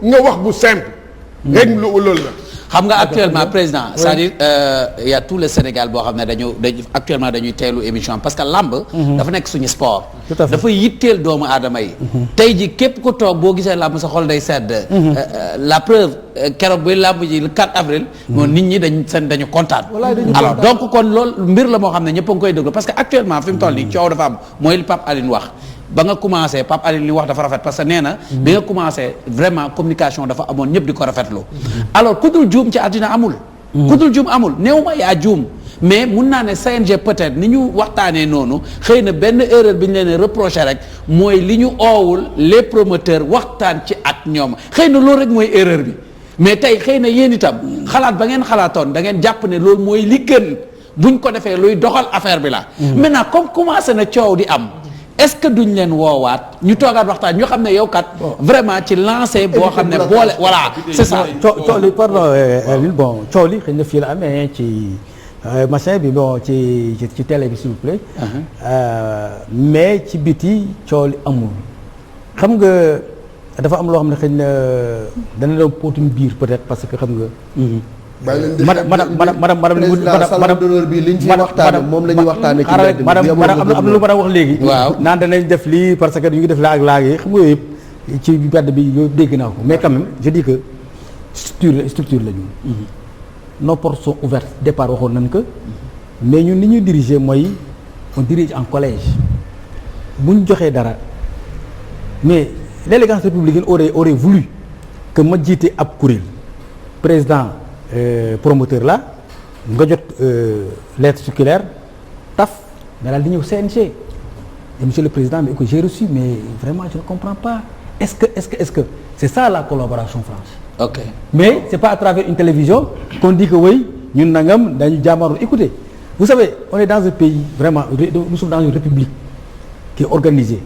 nga wax bu simple. rek loolu la. xam nga actuellement président c'est-à-dire y a tout le Sénégal boo xam ne dañu actuellement dañuy teelu émission parce que lamb dafa nekk suñu sport dafa yitteel doomu aadama yi tey ji képp ku toog boo gisee lamb sa xol day sedd la preuve keroog bi lamb ji le 4 avril moom nit ñi dañu kontaan alors donc kon loolu mbir la moo xam ne ñëpp a ngi koy déglu parce que actuellement fi mu toll nii coow dafa am mooy li Pape Aline wax ba nga commencé Pape Aline li wax dafa rafet parce que nee na bi nga commencé vraiment communication dafa amoon ñëpp di ko rafetlu alors ku dul juum ci àddina amul ku dul juum amul néew ma yaa juum mais mun naa ne CNG peut-être ni ñu waxtaanee noonu xëy na benn erreur bi ñu leen reproché rek mooy li ñu oowul les promoteurs waxtaan ci ak ñoom xëy na loolu rek mooy erreur bi mais tey xëy na yéen itam xalaat ba ngeen xalaatoon da ngeen jàpp ne loolu mooy li gën buñ ko defee luy doxal affaire bi la maintenant comme commencé na coow di am est-ce que duñ leen woowaat ñu toogaat waxtaan ñu xam ne yow kat vraiment ci lancé boo xam ne boole voilà c'est ça. coow li pardon bon coow li xëy na fii la amee ci machin bi bon ci télé bi s'il vous plaît. mais ci biti coow li amul. xam nga dafa am loo xam ne xëy na dana doon póotum biir peut-être parce que xam nga. bàyyi leen di madame d'honneur bi liñ fi waxtaane moom la ñuy waxtaane ci mbedd mi madame am na lu ma wax léegi naan danañ def lii parce que ñu ngi def laa ak laa yi xam nga yooyu yëpp ci mbedd bi yooyu dégg naa ko mais quand même je dis que structure la ñu nos portes sont ouvertes départ waxoon nañ ko mais ñun li ñuy diriger mooy on dirige en collège bu ñu joxee dara mais l'élégance républicaine aurait voulu que ma jiite ab kuréel président promoteur la nga jot lettre circulaire taf nga daal di ñëw CNG et monsieur le président mais que j'ai reçu mais vraiment je ne comprends pas est-ce que c'est ça la collaboration franche. Ok. Mais c'est pas à travers une télévision qu'on dit que oui ñun nangam dañu jàmmarloo. Écoutez, vous savez on est dans un pays vraiment nous sommes dans une république qui est organisée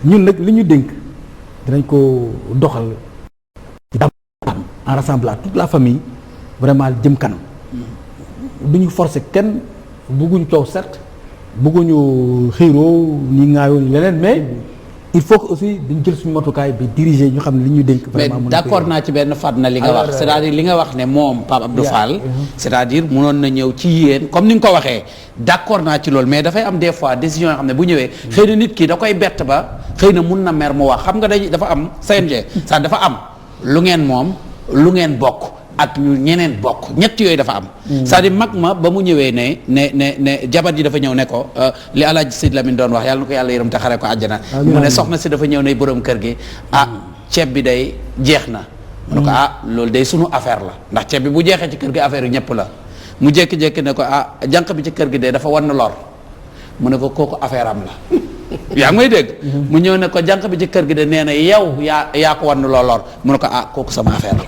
ñun nag li ñu dénk dinañ ko doxal en rassemblant toute la famille. Vraiment jëm kanam du ñu forcer kenn bëgguñu coow certes bëgguñu xiiroo ni ngaayoo ni leneen mais il faut que aussi dañu jël suñu matukaay bi diriger ñu xam ne li ñu dénk vraiment mais d'accord naa ci benn fànn na li nga wax c'est-à-dire li nga wax ne moom Pape Abdou Fall c'est-à-dire mënoon na ñëw ci yéen comme ni nga ko waxee d'accord naa ci loolu mais dafay am des fois décision yoo xam ne bu ñëwee xëy na nit ki da koy bett ba xëy na mun na mer mu wax xam nga dafa am CNG ça dafa am lu ngeen moom lu ngeen bokk ak ñu ñeneen bokk ñett yooyu dafa am c'est-à-dire mag ma ba mu ñëwee ne jabar ji dafa ñëw ne ko li Alaaji Sidi Lamine doon wax yàlla na ko yàlla yërëm te xare ko àjjana mu ne soxna si dafa ñëw ne borom kër gi ceeb bi day jeex na mu ne ko loolu day sunu affaire la ndax ceeb bi bu jeexee ci kër gi affaire yu ñëpp la mu jékki-jékki ne ko jànq bi ci kër gi de dafa wan lor mu ne ko kooku affaire am la yaa ngi may dégg mu ñëw ne ko jànq bi ci kër gi de nee na yow yaa ko wan lor mu ne ko kooku sama affaire la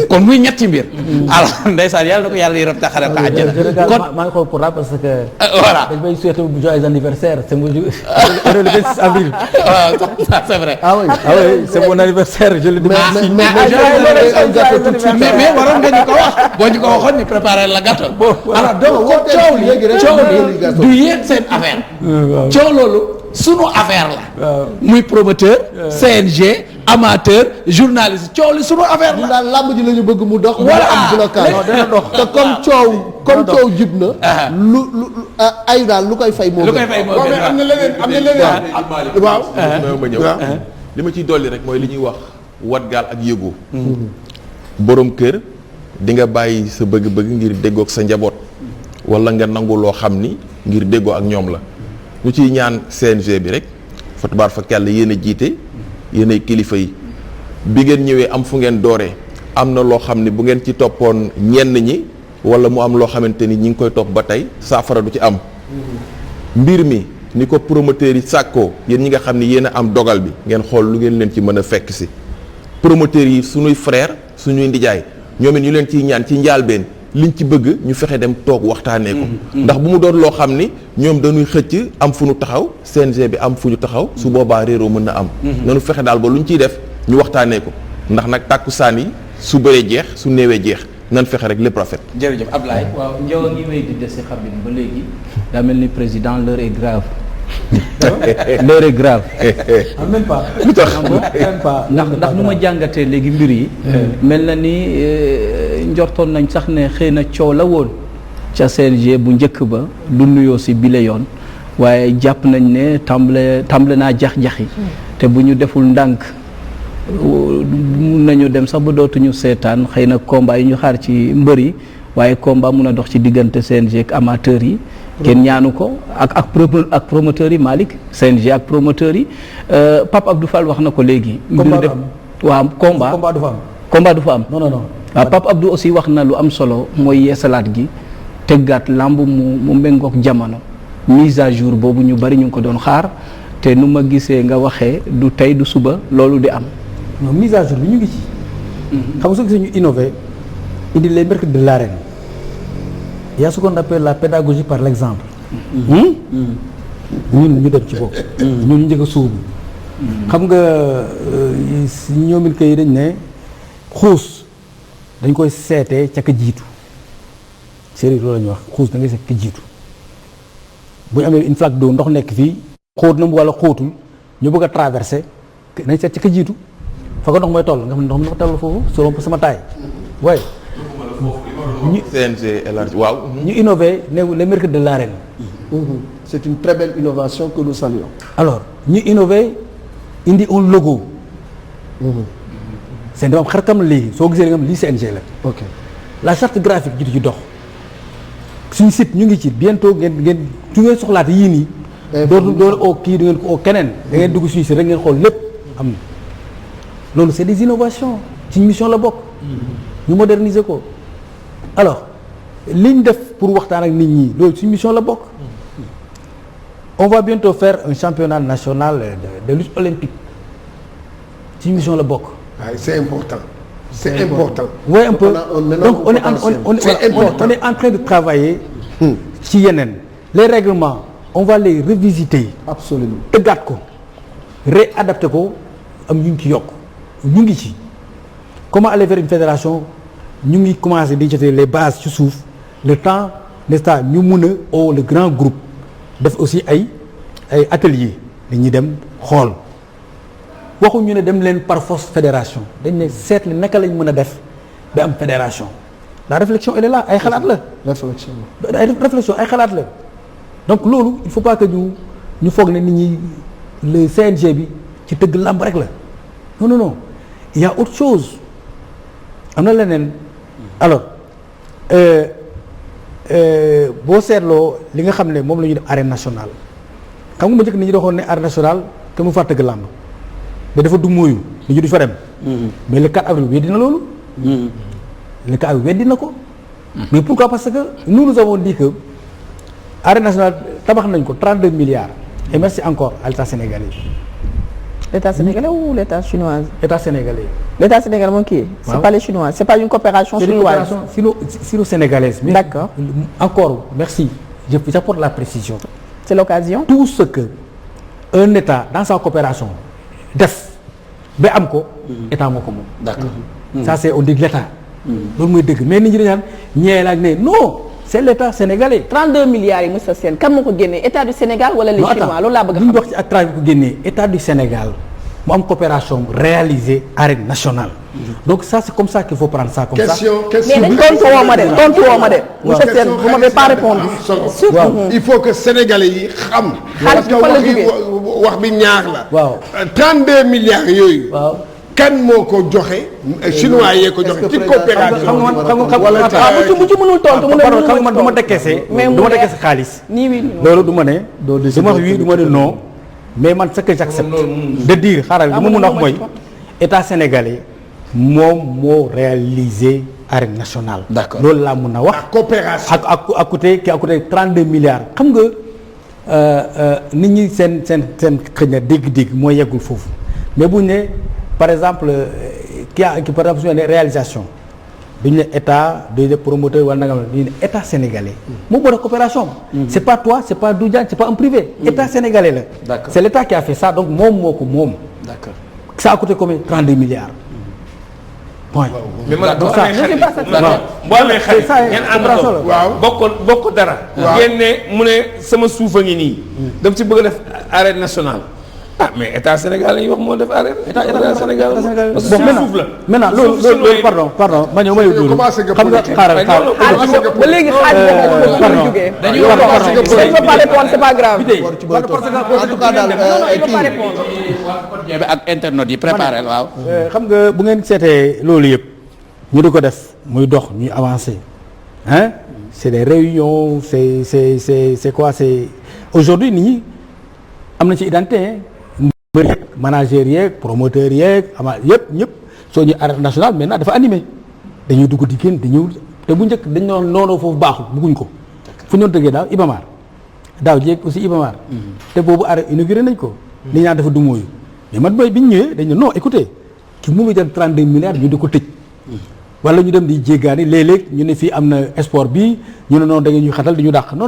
kon muy ñetti mbir alors ndeysaan yàlla na ko yàlla yërëm taxare ko àjjana kon maa ngi xool pour parce que voilà dañ may souhaiter bu joyeux anniversaire c'est mon le 26 avril c'est vrai oui c'est mon anniversaire je le dis mais waroon nga ñu ko wax boo ñu ko waxoon ñu préparer la gâteau alors donc coow li du yéen seen affaire coow loolu sunu affaire la muy promoteur CNG amateur journaliste coow li sunu affaire la daal làmb ji la ñu bëgg mu dox voilà am blocage dana dox te comme coow jib na lu ay daal lu koy fay moo mais am na leneen waaw ma ñëw li ma ciy dolli rek mooy li ñuy wax wat gaal ak yëgoo borom kër di nga bàyyi sa bëgg-bëgg ngir déggoog sa njaboot wala nga nangu loo xam ni ngir déggoo ak ñoom la ñu ciy ñaan CNG bi rek fa tabaar fa yàlla yéen a jiite yéen ay kilifa yi bi ngeen ñëwee am fu ngeen dooree am na loo xam ne bu ngeen ci toppoon ñenn ñi wala mu am loo xamante ni ñi ngi koy topp ba tey saafara du ci am mbir mi ni ko promoteurs yi sàkkoo yéen ñi nga xam ne yéen a am dogal bi ngeen xool lu ngeen leen ci mën a fekk si promoteurs yi suñuy frère suñuy ndijaay ñoom it ñu leen ciy ñaan ci njaalbeen liñ ci bëgg ñu fexe dem toog waxtaanee ko ndax bu mu doon loo xam ni ñoom dañuy xëcc am fu ñu taxaw CNG bi am fu ñu taxaw su boobaa réeroo mën na am nanu fexe daal ba lu ñu ciy def ñu waxtaanee ko ndax nag tàkkusaan yi su bëree jeex su néewee jeex nan fexe rek lépp rafet. jërëjëf Ablaye. waaw Ndiaw a ngi wéy di dese xam ba léegi daa mel ni président l'heure est grave l'heure est grave. Même pas. lu tax même pas. ndax nu ma jàngatee léegi mbir yi. mel na ni njortoon nañ sax ne xëy na coow la woon ca CNG bu njëkk ba du nuyoo si bile yoon waaye jàpp nañ ne tàmbale naa jax-jaxi te bu ñu deful ndànk mun nañu dem sax ba dootuñu seetaan xëy na combat yi ñu xaar ci mbër yi waaye combat mun a dox ci diggante CNG ak amateurs yi. kenn ñaanu ko ak promoteurs yi Malick CNG ak promoteurs yi Pape Abdou Fall wax na ko léegi. combat du am waaw combat du fa am. combat du fa am. non. waaw Pape Abdou aussi wax na lu am solo mooy yeesalaat gi teggaat làmb mu méngoog jamono mise à jour boobu ñu bari ñu ngi ko doon xaar te nu ma gisee nga waxee du tey du suba loolu di am. non mise à jour bi ñu ngi ci. xam nga soo gisee ñu innové indi les mercredis de l'arène. Il y a ce qu'on appelle la pédagogie par l'exemple. ñun ñu dem ci bopp. ñun ñu njëkk a suubu. xam nga ñoomin kay dañ ne xuus dañ koy seetee ca ka jiitu séeréer loolu la ñuy wax xuus da ngay seet ka jiitu bu ñu amee une flaque d'eau ndox nekk fii xóot na mu wala xóotul ñu bëgg a traverser dañ seet ca ka jiitu fa ko ndox mooy toll nga xam ne ndox mi dafa toll foofu selon sama taille waaye. CNG élargi waaw. ñu innové ne les mercredis de l'arène. C'est une très belle innovation que nous saluons. alors ñu innové indi un logo. c'est dafa am xarkam léegi soo gisee nga xam lii CNG la. ok la charte graphique jiitu ci dox suñu site ñu ngi ci bientôt ngeen su ngeen soxlaate yii nii. doolu oo kii du ngeen ko oo keneen. da ngeen dugg suñu site rek ngeen xool lépp am na loolu c'est des innovations ci mission la bokk. ñu moderniser ko. alors li ñu def pour waxtaan ak nit ñi loolu suñu mission la bokk. on va bientôt faire un championnat national de lutte olympique suñu mission la bokk. waaye c'est important. c'est important. oui un peu donc on est en train de travailler. ci yeneen les règlements on va les revisiter. absolument tëggaat ko réadapter ko am ñu ngi ci yokk ñu ngi ci comment aller vers une fédération. ñu ngi commencé di jotee les bases ci suuf le temps n'est-ce pas ñu mun a le grand groupe def aussi ay ateliers dañuy dem xool waxuñu ne dem leen par force fédération dañ ne seet li naka lañ mën a def ba am fédération la réflexion elle est là ay xalaat la. réflexion ay xalaat la donc loolu il faut pas que ñu foog ne nit ñi le CNG bi ci tëgg làmb rek la non il y a autre chose am na leneen. alors boo seetloo li nga xam ne moom la ñuy def arène nationale xam nga ma njëkk nit ñi doxoon ne arène nationale te mu faa tëgg làmb ba dafa du mooyu nit ñi du fa dem. mais le 4 avril weddi na loolu. le 4 avril weddi na ko. mais pourquoi parce que nous avons dit que arène nationale tabax nañ ko 32 milliards et merci encore à l'état sénégalais. L'État sénégalais ou l'État chinois? État sénégalais. L'État sénégalais moom kii. C'est pas les Chinois, c'est pas une coopération chinoise. C'est une coopération sino-sénégalaise. D'accord. Encore merci j'apporte la précision. C'est l'occasion. Tout ce que un État dans sa coopération def ba am ko. État moo ko moom. D'accord. Ça c'est on dit l'État. loolu mooy dëgg mais nit ñi dañu naan ñee la ak ne non c'est l'État sénégalais. 32 milliards yi monsieur Sène kan moo ko génnee État du Sénégal wala les Chinois loolu laa bëgg a xam. li ñu wax ci ak travail bi ko génnee État du Sénégal mu am coopération réalisée arène nationale. donc ça c'est comme ça qu'il faut prendre ça comme ça. question mais tontu woo ma de tontu woo ma de. monsieur Sène vous m'avez pas répondu. il faut que sénégalais yi xam. xaalis bi fan la jógee wax bi ñaar la. waaw 32 milliards yooyu. waaw. kan moo ko joxe. chinois yee ko joxe ci coopération. xam nga wala bu ci mënul tontu mu ne pardon xam nga man du ma décaissé. mais du ma décaissé xaalis. nii oui loolu du ma ne. du ma wax oui du ma ne non. mais man ce que j'accepte de dire xaaral li ma mun a wax mooy état sénégalais moom moo réalisé arène nationale. D'accord loolu laa mun a wax. coopération ak coûté 32 milliards. xam nga nit ñi seen xëy na dégg-dégg moo yeggul foofu mais buñ ne par exemple par exemple su ñu nee réalisation duñu ne état duñu ne promoteur wala nangam duñu ne état sénégalais. moom moo def coopération. c'est pas toi c'est pas Doudiane c'est pas un privé. état sénégalais la. D'accord. c'est l'état qui a fait ça donc moom moo ko moom. D'accord. ça a coûté combien 32 milliards. point. mais man boo ça amee xarit waaw boo amee xarit ça ngeen coopération la. àndandoo waaw bokk dara. waaw ngeen ne mu ne sama suuf a ngi nii. daf ci bëgg a def arène nationale. ah mais état Sénégal la ñuy wax moo def arène. état Sénégal parce que suñu suuf la. maintenant loolu pardon ma ñëw dóoru xam nga xaaral ba léegi xaaj pardon dañuy pas répondre c'est pas grave. en tout cas daal bi ak internet yi préparé waaw. xam nga bu ngeen seetee loolu yëpp ñu di ko def muy dox ñuy avancer hein c'est des réunions c'est quoi c'est aujourd'hui nit ñi am na ci identité mbër yeeg manager yeeg promoteur yeeg ama yëpp ñëpp soo ñu arène nationale maintenant dafa animé dañuy dugg di génn di ñëw te bu njëkk dañ doon noonu foofu baaxul bugguñ ko fu ñu doon tëggee daaw Ibamar daaw jéeg aussi Ibamar te boobu arène inauguré nañ ko li ñaan dafa dumóoyu mais man mooy bi ñu ñëwee dañ ne non écoutez ki mu ngi dem 32 milliards ñu di ko tëj wala ñu dem di jéggaani léeg-léeg ñu ne fii am na sport bi ñu ne noonu da ngeen ñu xatal di ñu dàq non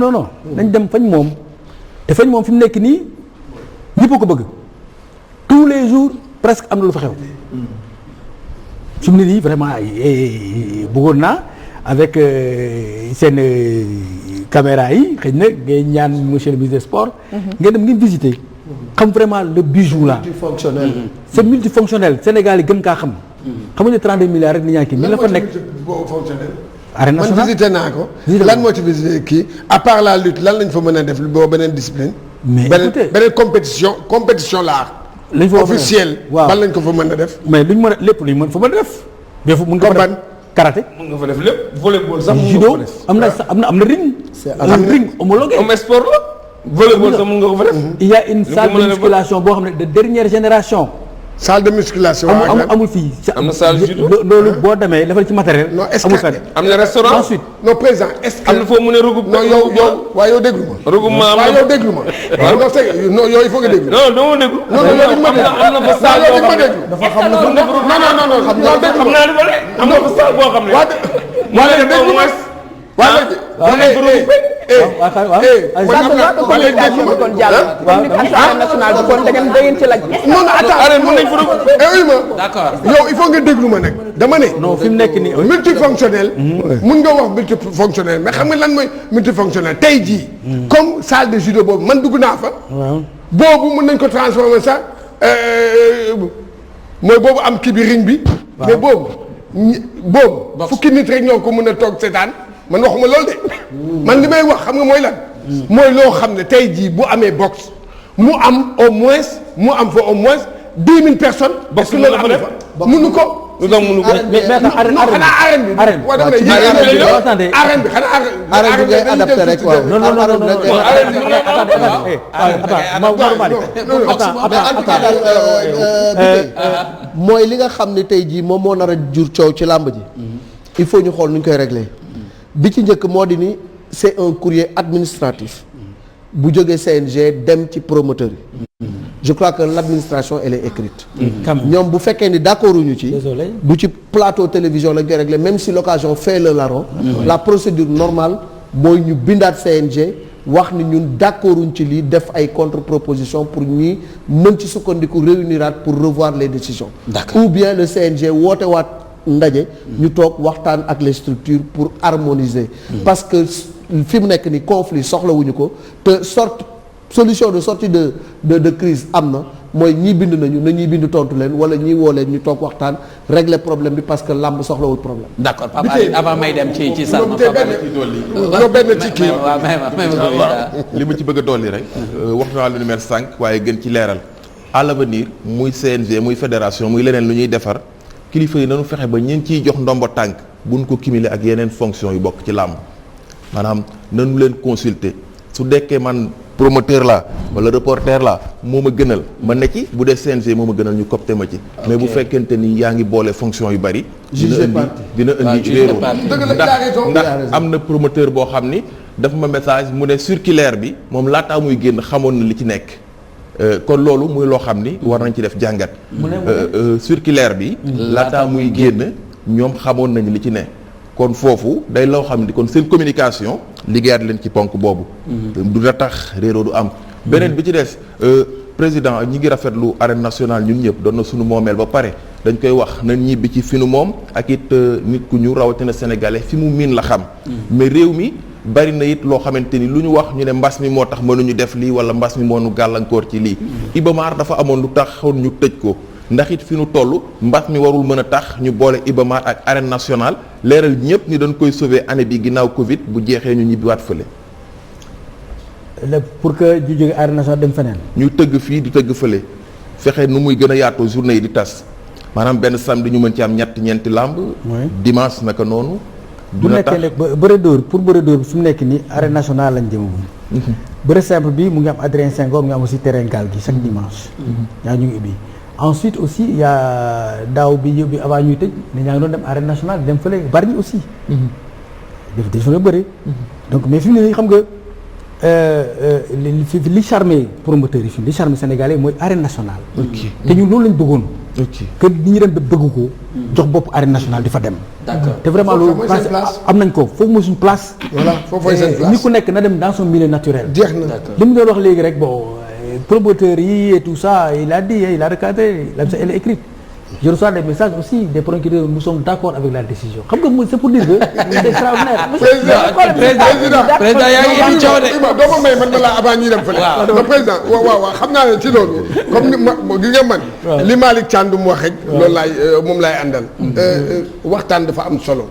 nañ dem fañ moom te fañ moom fi mu nekk nii ñëpp a ko bëgg tous les jours presque am na lu fa xew fi mu ne nii vraiment bëggoon naa avec seen caméra yi xëy na ngay ñaan monsieur le ministre des sports ngeen dem ngeen visiter xam vraiment le bijou là multifonctionnel. c'est multifonctionnel Sénégal yi gën kaa xam xamuñu ne 32 milliards rek ni ñaa kii mi la fa nekk fonctionnel. arène man nationale visité naa ko. Visité lan moo ci visité kii à part la lutte lan lañ fa mën a def boo beneen discipline. mais écoutez beneen compétition la lañ fa officiel. waaw ban lañ ko fa mën a def. mais luñ mën a lépp luñ mën fa mën a def mais fu mun nga fa Comme def karaté mun nga fa def lépp volleyball sax mun nga judo ko def. am na ring am ring homologué comme sport la. volleyball sax mun nga ko fa def. il y a une ko salle mën a de def musculation boo xam ne de dernière génération salle de musculation. amul fii am na salle judo. loolu boo demee defal ci matériel non est-ce amul que fenn am na restaurant. ensuite non président est-ce que. am na foo mën a non yow déglu ma. regroupement am waaye na. yow déglu ma. non c'est non yow il faut que déglu. non doo ma déglu. non yow di ma déglu am na fa salle boo xam ne. dafa xam ne non xam naa ne am na fa salle boo xam ne. waa léegi déglu ma waa léegi. non d'accord yow il faut nga déglu ma nag dama ne. non fi mu nekk nii multifonctionnel. mun nga wax multifonctionnel mais xam nga lan mooy multifonctionnel tey jii. comme salle de judo boobu man dugg naa fa. boobu mun nañ ko transformer sax mooy boobu am kii bi ring bi. mais boobu fukki nit rek ñoo ko mën a toog seetaan man waxuma loolu de. man li may wax xam nga mooy lan. mooy loo xam ne tey jii bu amee boxe mu am au moins 10 000 personnes. boxe est-ce que loolu am na fa mënu ko. lu tax mënu ko. mais xanaa arène bi. arène waaw dama ne arène bi xanaa arène bi ngay adapté rek waaw. non mooy li nga xam ne tey jii moom moo nar a jur coow ci làmb ji. il faut ñu xool nu ñu koy régler. bi ci njëkk moo di ni c'est un courrier administratif. bu jógee CNG dem ci promoteur yi. je crois que l'administration elle est écrite. ñoom bu fekkee ni d'accord uñu ci. du ci plateau télévision lañ koy régler même si l'occasion fait le larron. la procédure normale mooy ñu bindaat CNG wax ni ñun d'accorduñ ci lii def ay contre-proposition pour ñi mën ci sukkandiku réuniraat pour revoir les décisions. ou bien le CNG woote waat ndaje. ñu toog waxtaan ak les structures pour harmoniser. parce que fi mu nekk ni conflit soxlawuñu ko te solution de sortie de crise am na mooy ñii bind nañu na ñuy bind tontu leen wala ñii woo leen ñu toog waxtaan régler problème bi parce que làmb soxlawul problème. d'accord Pape Alé avant may dem ci Salma benn ci kii li ma ci bëgg a dolli rek wax naa lu numéro 5 waaye gën ci leeral à l'avenir muy CNG muy fédération muy leneen lu ñuy defar kilifa yi nañu fexe ba ñeen ciy jox ndombo tànk buñ ko cumuler ak yeneen fonction yu bokk ci làmb maanaam nañu leen consulter su dekkee man promoteur la wala reporter la moo ma gënal ma ne ci bu dee CNG moo ma gënal ñu copté ma ci mais bu fekkente ni yaa ngi boole fonction yu bari dina indi réeroo ndax am na promoteur boo xam ni dafa ma message mu ne circulaire bi moom laataa muy génn xamoon na li ci nekk kon loolu muy loo xam ni war nañ ci def jàngat circulaire bi laataa muy génn ñoom xamoon nañu li ci ne kon foofu day loo xam ni kon seen communication liggéeyaat leen ci ponk boobu du da tax réeroo du am beneen bi ci des président ñi ngi rafetlu arène nationale ñun ñëpp doon na suñu moomeel ba pare dañ koy wax na ñibbi ci fi nu moom ak it nit ku ñu rawatina sénégalais fi mu miin la xam mais réew mi bari na it loo xamante ni lu ñu wax ñu ne mbas mi moo tax mënuñu def lii wala mbas mi moo nu gàllankoor ci lii Iba Mar dafa amoon lu taxoon ñu tëj ko ndax it fi nu toll mbas mi warul mën a tax ñu boole Iba Mar ak arène nationale leeral ñëpp ni dañ koy sauver année bi ginnaaw Covid bu jeexee ñu ñibbiwaat fële. pour que ñu jóge arène nationale dem feneen. ñu tëgg fii di tëgg fële fexe nu muy gën a yaatoo journée yi di tas maanaam benn samedi ñu mën ci am ñeenti làmb. dimanche naka noonu. bu nekkee ne bëre dóor pour bëre dóor bi su mu nekk nii arène nationale lañ jëmagum. bëre simple bi mu ngi am Adrien Senghor mu ngi am aussi terrain gaal gi chaque dimanche. ñaa ñu ngi ubbi ensuite aussi y a daaw bi yóbbi avant ñuy tëj ne ñaa ngi doon dem arène nationale dem fële bari ñi aussi. def des fois bëre. donc mais fi mu ne nii xam nga li charmé promoteur yi fi li charmé sénégalais mooy arène nationale. te ñun loolu lañ bëggoon. que ni ñu dem ba bëgg ko. jox bopp arène nationale di fa dem. d'accord te vraiment loolu place am nañ ko foofu mooy suñu place. voilà foofu mooy seen place ni ku nekk na dem dans son milieu naturel. jeex na li mu doon wax léegi rek bon promoteur yi et tout ça il a dit il a recadré la elle est écrite. Je reçois des messages aussi des promoteurs nous sommes d'accord avec la décision xam nga c'est pour dire que c'est extraordinaire. président yaa ngi indi coow de. doo ma may man ma laa avant ñuy dem fële. waaw président waaw xam naa ne ci loolu. comme ni ma gi nga man li Malick Thiandoum wax rek. loolu laay moom laay àndal. waxtaan dafa am solo.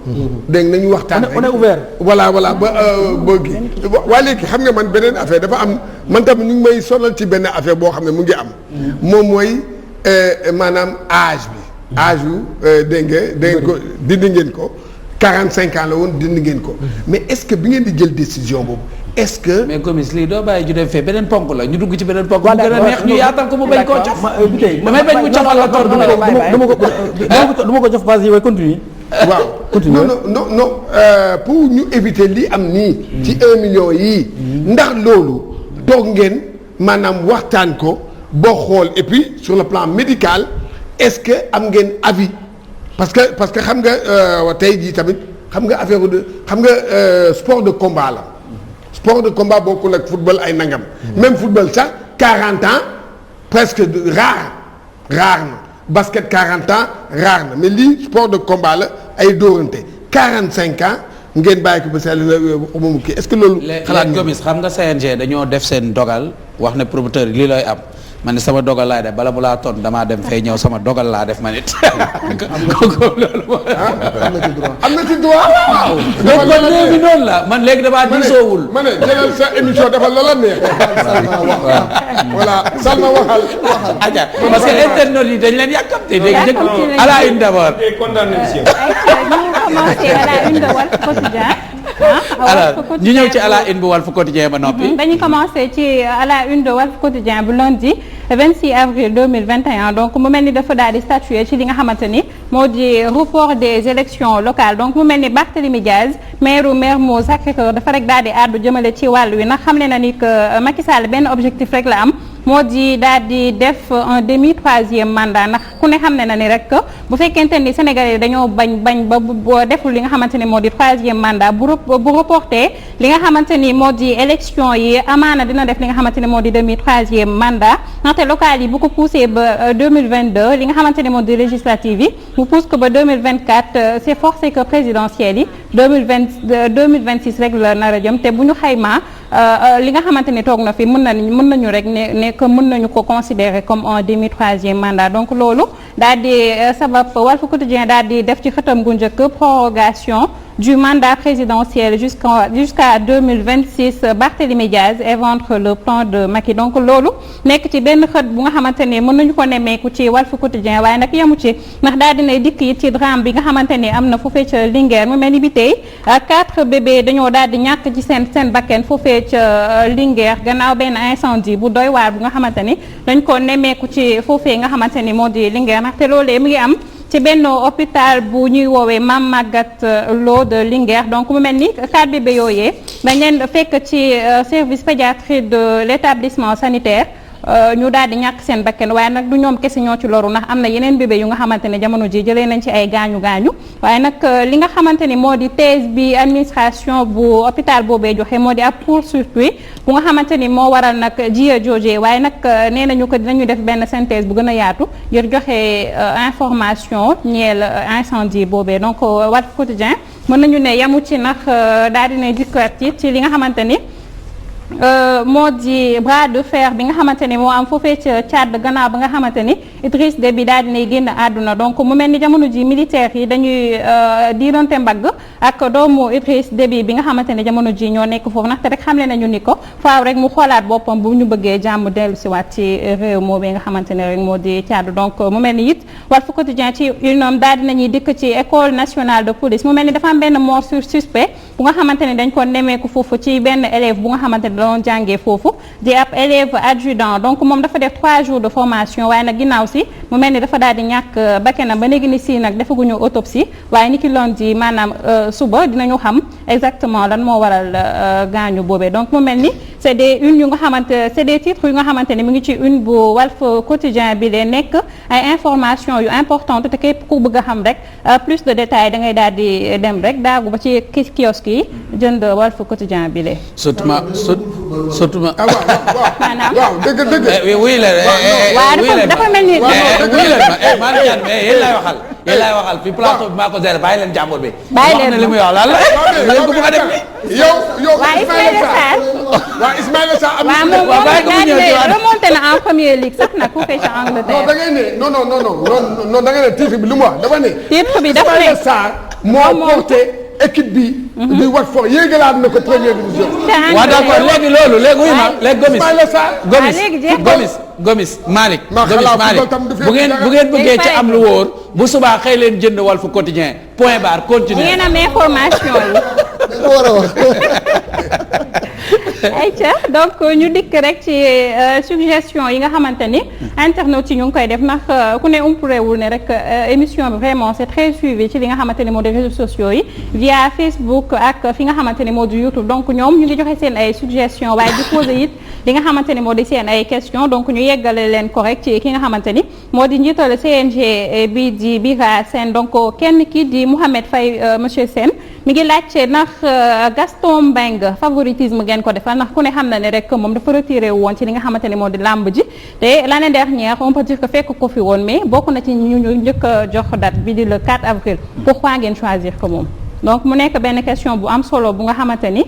dégg nañu waxtaan rek on est ouvert. voilà ba gi waa léegi xam nga man beneen affaire dafa am man tamit ñu ngi may sonal ci benn affaire boo xam ne mu ngi am. moom mooy. maanaam âge yu dégg nga ko dindi ngeen ko 45 ans la woon dindi ngeen ko mais est-ce que bi ngeen di jël décision boobu est-ce que. mais Gomis lii doo bàyyi ju dem fee beneen ponk la ñu dugg ci beneen ponk. bu gën a neex ñu yaatal ko mu bañ koo cof. damay bañ mu cofal la tor du ma ko jof parce que yow continue. waaw continue non pour ñu éviter li am nii. ci 1 million yii. ndax loolu toog ngeen maanaam waxtaan ko. boo xool et puis sur le plan médical est-ce que am ngeen avis parce que xam nga tey jii tamit xam nga affaire de xam nga sport de combat la sport de combat bokkul ak football ay nangam. même football sax 40 ans presque rare na basket 40 ans rare na mais lii sport de combat la ay dóorante 45 ans ngeen bàyyi ko ba sell moom kii est-ce que loolu. xalaat Gomis xam nga CNG dañoo def seen dogal wax ne promoteur yi lii lay am. man sama dogal laay def bala mu laa ton damaa dem fay ñëw sama dogal laa def ma nit. am na ci droit waaw. donc kon léegi noonu la man léegi damaa diisoowul. ma ne jëlal sa émission dafa la neex. voilà Salma waxal. aja parce que internet yi dañ leen yàkkamte léegi dëgg à la une d'abord. ñu commencé à la une de Walf Quotidien. alors ñu ñëw ci à la une bu Walf Quotidien ba noppi. dañuy commencé ci à la une de Walf Quotidien bu lundi 26 avril 2021 donc mu mel ni dafa daal di statuer ci li nga xamante ni moo di report des élections locales donc mu mel ni Barthélémy Diaz maire Mermoz Sacré-Cœur dafa rek daal di àddu jëmale ci wàll wi ndax xam ne na ni que Macky Sall benn objectif rek la am moo di daal di def un demi troisième mandat ndax ku ne xam ne na ni rek bu fekkente ni Sénégalais dañoo bañ ba boo deful li nga xamante ni moo di troisième mandat bu reporté li nga xamante ni moo di élection yi amaana dina def li nga xamante ni moo di demi troisième mandat ndaxte local yi bu ko poussé ba 2022 li nga xamante ni moo di législative yi mu pousse ko ba 2024 c'est forcé que présidentielle yi 2026 rek la nar a jëm te bu ñu xaymaa li nga xamante ni toog na fi mën nañu rek ne que mën nañu ko considérer comme un demi troisième mandat donc loolu daal di sabab Walf Quotidien daal di def ci xëtam gu njëkk prorogation du mandat présidentiel jusqu'à 2026 Barthélémy Diaz éventre le plan de Macky donc loolu nekk ci benn xët bu nga xamante ni mën nañu ko nemmeeku ci Walf Quotidien waaye nag yemu ci ndax daal dinay dikk yi ci drame bi nga xamante ni am na foofee ca Linguère mu mel ni bi tey 4 bébés dañoo daal di ñàkk ci seen bakken foofee ca Linguère gannaaw benn incendie bu doy waar bu nga xamante ni dañ ko nemmeeku ci foofee nga xamante ni moo di Linguère ndaxte loolee mu ngi am ci benn hôpital bu ñuy woowee Mame Magatte Lô de Linguère donc mu mel ni 4 bébés yooyee dañ leen fekk ci service pédiatrie de l'établissement sanitaire ñu daal di ñàkk seen bakken waaye nag du ñoom kese ñoo ci loru ndax am na yeneen bébé yu nga xamante ne jamono ji jëlee nañ ci ay gaañu waaye nag li nga xamante ni moo di thèse bi administration bu hôpital boobee joxe moo di ab court-circuit bu nga xamante ni moo waral nag jiya joojee waaye nag nee nañu ko dinañu def benn synthèse bu gën a yaatu ngir joxe information ñeel incendie boobee donc Walf Quotidien mën nañu ne yamu ci ndax daal dina dikkaat ci li nga xamante ni moo di bras de fer bi nga xamante ni moo am foofee ca Tchad gannaaw ba nga xamante ni Idriss Déby daal dinay génn àdduna donc mu mel ni jamono ji militaires yi dañuy diirante mbagg ak doomu Idriss Déby bi nga xamante ni jamono ji ñoo nekk foofu ndaxte rek xamle nañu ni ko faaw rek mu xoolaat boppam bu ñu bëggee jàmm dellu si waat ci réew moom nga xamante ne rek moo di Tchad donc mu mel ni it Walf Quotidien ci une daal dinañuy dikk ci école nationale de police mu mel ni dafa am benn mort sur suspect bu nga xamante ni dañ ko nemmeeku foofu ci benn élève bu nga xamante ni doon jàngee foofu di ab élève adjudant donc moom dafa def 3 jours de formation waaye nag ginnaaw si mu mel ni dafa daal di ñàkk bakkanam ba léegi ni si nag defaguñu autopsie waaye ni ki lundi maanaam suba dinañu xam exactement lan moo waral gaañu boobee donc mu mel ni c'est des une yu nga xamante c'est des titres yu nga xamante ni mu ngi ci une bu Walf Quotidien bi lee nekk ay information yu importante te képp ku bëgg a xam rek plus de détails da ngay daal di dem rek daagu ba ci kiosque yi jënd Walf Quotidien bi lee surtout waaw dëgg wuy la waaw dafa mel ni wuy leen ma maa ngi ñaan mais yéen laay waxal fi plateau bi maa ko géré bàyyi leen jàmbur bi bàyyi leen wax na li muy wax lan la leen ko bëgg a def yow Ismaïla Sarr am waaw moom remonté na en première ligue sax nag ku fay ci Angleterre. non da ngay ne non da ngay ne titre bi lu mu wax dafa ne. titre bi dafa ne Ismaïla Sarr moo porté équipe bi. di Watford yéegalaat na ko première division. waaw d'accord léegi loolu léegi wuy ma léegi Gomis. Ismaïla Sarr Gomis Malick bu ngeen bëggee ci am lu wóor bu subaa xëy leen jënd Walf Quotidien point barre continue. ngeen am information yi. war a wax. ayca donc ñu dikk rek ci suggestion yi nga xamante ni internautes yi ñu ngi koy def ndax ku ne umpurewul ne rek émission bi vraiment c'est très suivi ci li nga xamante ni moo di réseaux sociaux yi via Facebook ak fi nga xamante ni moo di YouTube donc ñoom ñu ngi joxe seen ay suggestion waaye di poser it li nga xamante ni moo di seen ay question donc ñu yeggale leen correct ci ki nga xamante ni moo di njiital CNG bi di Bira Sène donc kenn ki di Mouhamed Faye monsieur Sène mi ngi laajte ndax Gaston Mbengue favoritisme ngeen ko defal ndax ku ne xam na ne rek moom dafa retiré woon ci li nga xamante ni moo di làmb ji te l'année dernière on peut dire que fekk ko fi woon mais bokk na ci ñu njëkk a jox date bi di le 4 avril pourquoi ngeen choisir ko moom donc mu nekk benn question bu am solo bu nga xamante ni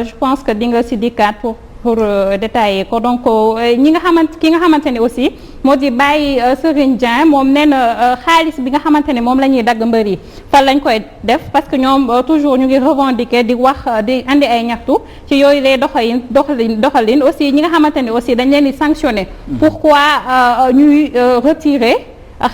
je pense que di nga si dikkaat pour détailler ko donc ki nga xamante ni aussi moo di Baye Serigne Dieng moom nee na xaalis bi nga xamante ne moom la ñuy dagg mbër yi fan lañ koy def parce que ñoom toujours ñu ngi revendiquer di wax di andi ay ñaxtu ci yooyu lay doxalin aussi ñi nga xamante ne aussi dañ leen di sanctionner pourquoi ñuy retirer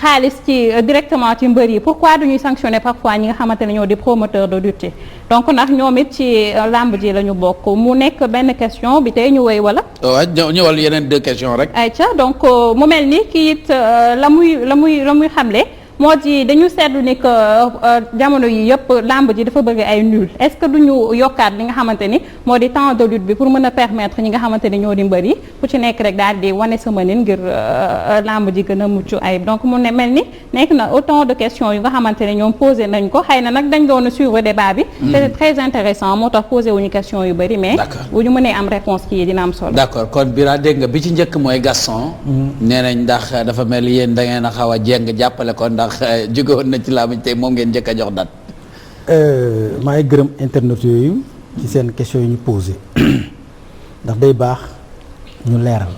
xaalis ci directement ci mbër yi pourquoi duñuy sanctionner parfois ñi nga xamante ne ñoo di promoteur de lutte donc ndax ñoom it ci làmb ji la ñu bokk mu nekk benn question bi tey ñu wéy wala. waaw ñëwal yeneen 2 questions rek. ayca donc mu mel ni kii it la muy xamle moo di dañu seetlu ni que jamono yi yëpp làmb ji dafa bëgg ay nul est-ce que duñu yokkaat li nga xamante ni moo di temps de lutte bi pour mën a permettre ñi nga xamante ni ñoo di mbër yi ku ci nekk rek daal di wane sa mënin ngir làmb ji gën a mucc ayib donc mu ne mel ni nekk na autant de questions yu nga xamante ne ñoom posé nañ ko xëy na nag dañ doon suivre débat bi. c'est très intéressant moo tax posé wuñu question yu bëri mais. bu ñu mënee am réponse kii dina am solo. d'accord kon Bira dégg nga bi ci njëkk mooy Gaston. nee nañ ndax dafa mel ni yéen da ngeen a xaw a jéng jàppale ko ndax jóge woon na ci làmb tey moom ngeen njëkk a jox date. maa ngi gërëm internet yooyu ci seen question yi ñu posé ndax day baax ñu leeral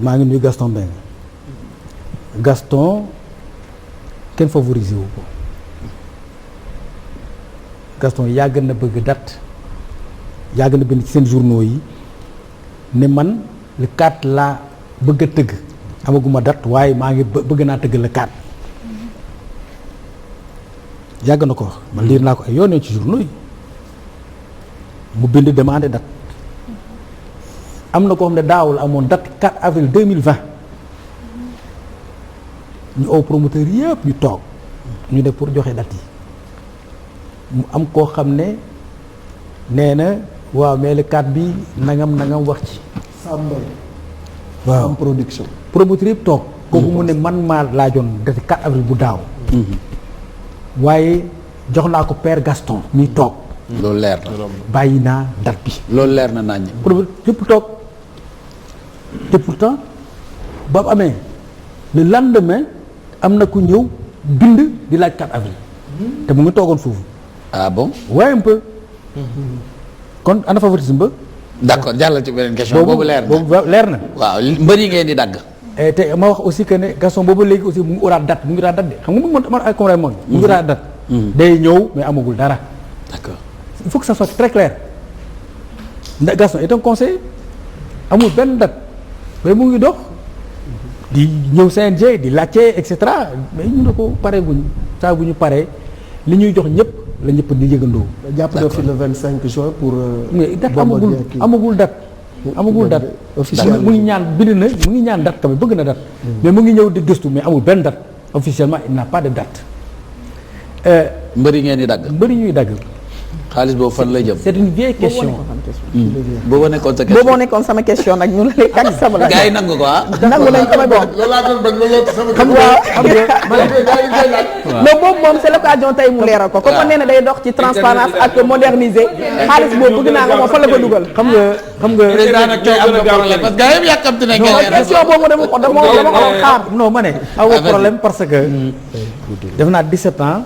maa ngi nuyu Gaston Mbengue Gaston kenn favorisé wu ko Gaston yàgg na bëgg date yàgg na bind ci seen journaux yi ne man le 4 laa bëgg a tëgg amaguma date waaye maa ngi bëgg naa tëgg le 4 yàgg na ko wax man liir naa ko ay yoon ci journaux yi mu bind demandé date am na ko xam ne daawul amoon date 4 avril 2020 ñu oo promoteur yëpp ñu toog ñu ne pour joxe date yi mu am koo xam ne nee na waaw mais le 4 bi nangam wax ci waaw am production. promoteur yëpp toog. kooku mu ne man maa laajoon date 4 avril bu daaw. waaye jox naa ko père Gaston mi toog. loolu leer na. bàyyi naa date bi. loolu leer na naññ. promoteur yëpp toog te pourtant ba mu amee le lendemain am na ku ñëw bind di laaj 4 avril. te mu ngi toogoon foofu. ah bon. waaye un peu. kon ana favoritisme ba. d'accord jàllal ci beneen question. boobu leer na boobu leer na. waaw mbër yi ngeen di dagg. te ma wax aussi que ne Gaston boobu léegi aussi mu ngi uraat date mu ngi uraat date de xam nga mu ngi ay comme moom. mu ngi uraat date. day ñëw mais amagul dara. d'accord il faut que ça soit très clair ndax Gaston est un conseiller amul benn date mais mu ngi dox di ñëw CNG di laajte et cetera mais ñu ne ko pare guñ saa bu ñu paree li ñuy jox ñëpp la ñëpp di yëgandoo. jàpp na fi le 25 juin pour. mais date amagul date. amagul date officiellement mu ngi ñaan bind na mu ngi ñaan date quand même bëgg na date. mais mu ngi ñëw di gëstu mais amul benn date officiellement il n'a pas de date. mbër yi ngeen di dagg. mbër yi ñuy dagg. xaalis boobu fan lay jëm. c'est une vieille question. boobu nekkoon sa question. boobu nekkoon sama question nag ñu lay tàgg sama la. gars yi nangu ko ah. nangu nañ ko may bon. loolu laa doon bañ loolu sama. xam nga mais boobu moom c'est l'occasion tey mu leeral ko. comme nee na day dox ci transparence ak moderniser. xaalis boobu bëgg naa nga moom fa la ko dugal. xam nga. président nag tey am na problème parce que gars yëpp yàkkamti nañ. question boobu dama ko xaar. non ma ne aw problème parce que. def naa 17 ans.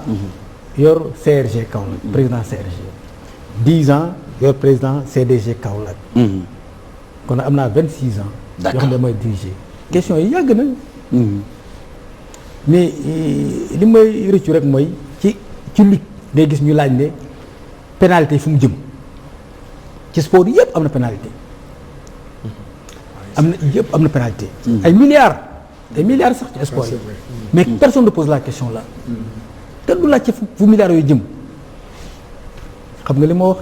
yor CRG Kaolack président CRG. 10 ans yor président CDG Kaolack. kon am naa 26 ans. d'accord yoo xam ne mooy diriger. question yi yàgg na. mais li may rëccu rek mooy ci lutte ngay gis ñu laaj ne pénalité fu mu jëm ci sport yëpp am na pénalité. am na pénalité. ay milliards sax ci sport yi. mais personne ne pose la question là. te du laaj ci fu milliards yooyu jëm. xam nga li ma wax.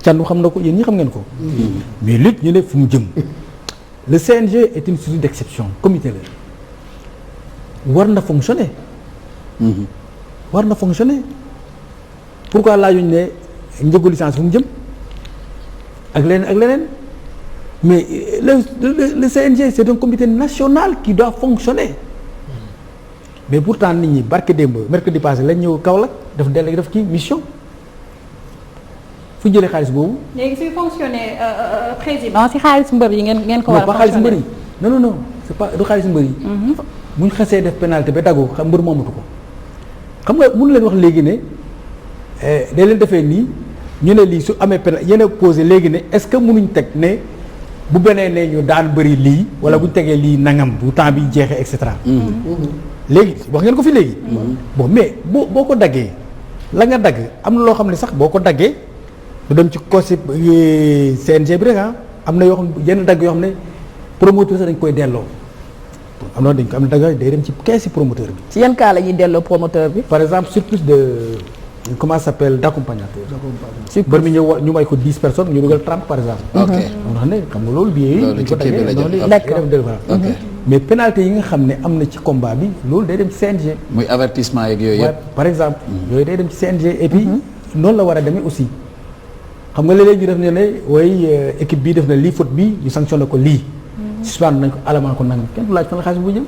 Thiandou xam na ko yéen ñi xam ngeen ko. mais lutte ñu ne fu mu jëm. le CNG est une structure d'exception comité la. war na fonctionner. war na fonctionner. pourquoi laajuñ ne njëgu licence fu mu jëm. ak leneen mais le CNG c'est un comité national qui doit fonctionner. mais pourtant nit ñi barke démb mercredi passé lañ ñëw Kaolack def kii mission. fu jëlee xaalis boobu. léegi suy fonctionner président si xaalis mbër yi ngeen ko war a. pas xaalis mbër yi non c'est pas du xaalis mbër yi. bu ñu xasee def pénalité ba daggoo xam mbër moomatu ko. xam nga mënu leen wax léegi ne day leen defee nii ñu ne lii su amee pénalité yéen a posé léegi ne est-ce que mënuñ teg ne bu beneen ne ñu daan bëri lii wala bu ñu tegee lii nangam bu temps bi jeexee et cetera. léegi wax ngeen ko fi léegi. bon mais boo ko daggee la nga dagg am na loo xam ne sax boo ko daggee. lu dem ci COSI CNG bi rek am na yoo xam yenn dagg yoo xam ne promoteur sax dañ koy delloo am na dagg day dem ci keesi promoteur bi. ci yan cas la ñuy delloo promoteur bi. par exemple surplus de comment ça s'appelle d'accompagnateur. bër mi ñëw ñu may ko 10 personnes ñu dugal 30 par exemple. ok xam ne xam nga loolu bii. loolu ci kii bi la jëm noonu mais pénalité yi nga xam ne am na ci combat bi loolu day dem ci CNG. muy avertissement yeeg yooyu yëpp. par exemple. yooyu day dem ci CNG et puis noonu la war a demee aussi. xam nga léeg-léeg ñu def ne way équipe bii def na lii faute bi ñu sanctionné ko lii. suspendre nañ ko alamaan ko nangam kenn du laaj fan la xaalis bu jëm.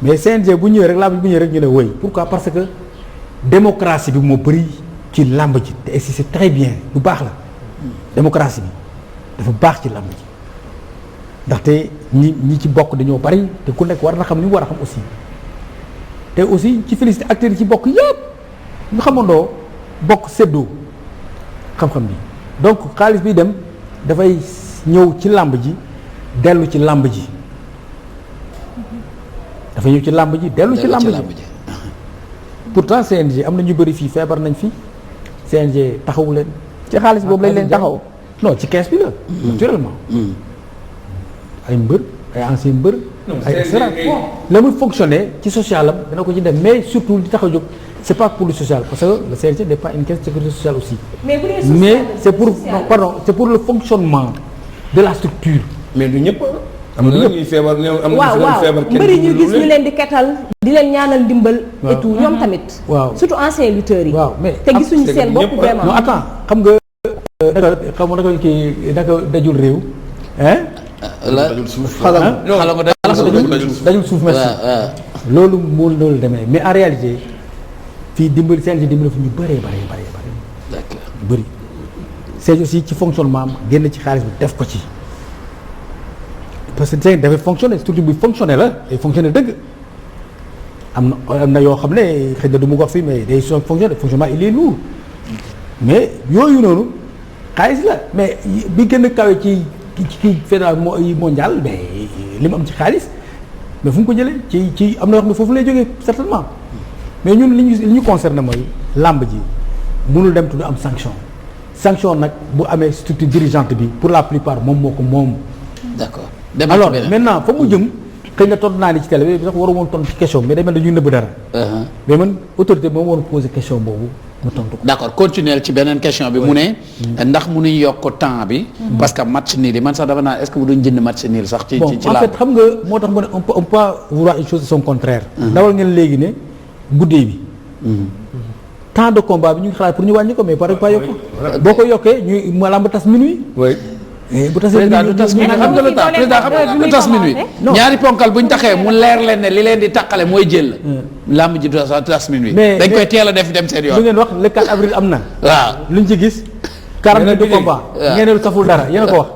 mais CNG bu ñëwee rek làmb bu ñëwee rek ñu ne woy pourquoi parce que démocratie bi moo bëri ci làmb ji te c'est très bien lu baax la. démocratie bi dafa baax ci làmb ji ndaxte ñi ci bokk dañoo bari te ku nekk war na xam li mu war a xam aussi te aussi ci félicité acteurs yi ci bokk yépp ñu xamandoo bokk séddoo xam-xam bi. donc xaalis bi dem dafay ñëw ci làmb ji dellu ci làmb ji dafay ñëw ci làmb ji dellu ci làmb ji pourtant CNG am na ñu bëri fii feebar nañ fi CNG taxawu leen. ci xaalis boobu lañ leen taxaw. non ci kees bi la. naturellement. ay mbër ay ancien mbër. ay et cetera la muy fonctionner ci social am dana ko ci def mais surtout li tax a jóg. c'est pas pour le social parce que le CNG n'est pas une caisse de sécurité sociale aussi. mais c'est pour non, pardon c'est pour le fonctionnement de la structure. mais du ñëpp. am na ñuy feebar am na feebar kenn bëri ñu gis ñu leen di ketal di leen ñaanal dimbal. et tout ñoom tamit. waaw surtout anciens lutteurs yi. waaw mais te gisuñu seen bopp vraiment. non attends xam nga. naka kii naka dajul réew. dajul suuf. xalangu dajul suuf merci. loolu demee mais en réalité fii dimbali CNG dimbali fu ñu bëree bëri. d'accord ñu bëri. CNG aussi ci fonctionnement am génn ci xaalis bi def ko ci parce que CNG dafay fonctionner structure bi fonctionner la day fonctionner dëgg am na yoo xam ne xëy na du mu wax fii mais day fonctionner fonctionnement il est lourd mais yooyu noonu xaalis la mais bi gën a kawe ci fédéral mondial mais li mu am ci xaalis mais fu mu ko jëlee ci am na yoo xam ne foofu lay jógee certainement mais ñun li ñu concerné mooy làmb ji mënul dem te du am sanction nag bu amee structure dirigeante bi pour la plupart moom moo ko moom. d'accord alors maintenant fa mu jëm xëy na tontu naa ni ci télé bi sax waru woon tontu ci question mais day mel ne dañuy nëbb dara. mais man autorité bi moom waroon poser question boobu mu tontu ko. d'accord continuer ci beneen question bi mu ne. ndax mënuñ yokk temps bi. parce que match nul yi man sax dafa naan est-ce que bu duñ jënd match nul sax. ci bon en fait xam nga moo tax mu ne on peut pas vouloir une chose de son contraire. dawal ngeen léegi ne guddee bi. temps de combat bi ñu ngi xalaat pour ñu wàññi ko mais pas yokk boo ko yokkee ñu ma lamb tas minuit. bu tasee président du tas minuit xam nga lu tax président xam nga du tas minuit. ñaari ponkal bu ñu taxee mu leer leen ne li leen di taqale mooy jël. lamb ji du tas minuit. mais dañ koy teel a def dem seen yoon. lu ngeen wax le 4 avril am na. waaw luñ ci gis. 40 minutes de combat. ngeen ne saful dara yéen a ko wax.